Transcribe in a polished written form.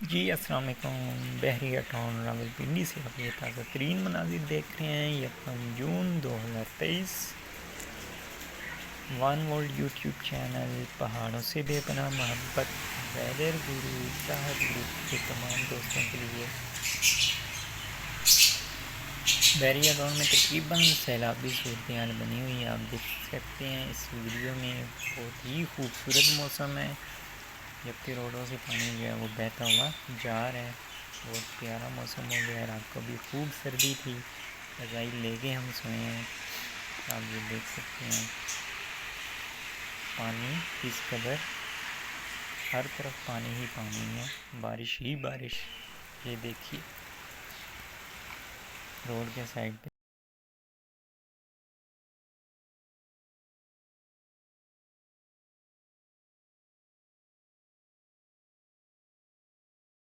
जी अस्सलाम वालेकुम। बहरिया टाउन रावलपिंडी से आप ये ताज़ा तरीन मनाजिर देख रहे हैं। 1 जून 2023। वन वर्ल्ड यूट्यूब चैनल पहाड़ों से बेपनाह मोहब्बत वेदर गुरु चाहत ग्रुप के तमाम दोस्तों के लिए बहरिया टाउन में तकरीबन सैलाबी सूरत हाल बनी हुई है। आप देख सकते हैं इस वीडियो में बहुत ही खूबसूरत मौसम है, जबकि रोडों से पानी जो है वो बहता हुआ जा रहा है। बहुत प्यारा मौसम हो गया है। रात को भी खूब सर्दी थी, रज़ाई लेके हम सोए हैं। आप ये देख सकते हैं पानी किस कदर, हर तरफ पानी ही पानी है, बारिश ही बारिश। ये देखिए रोड के साइड पे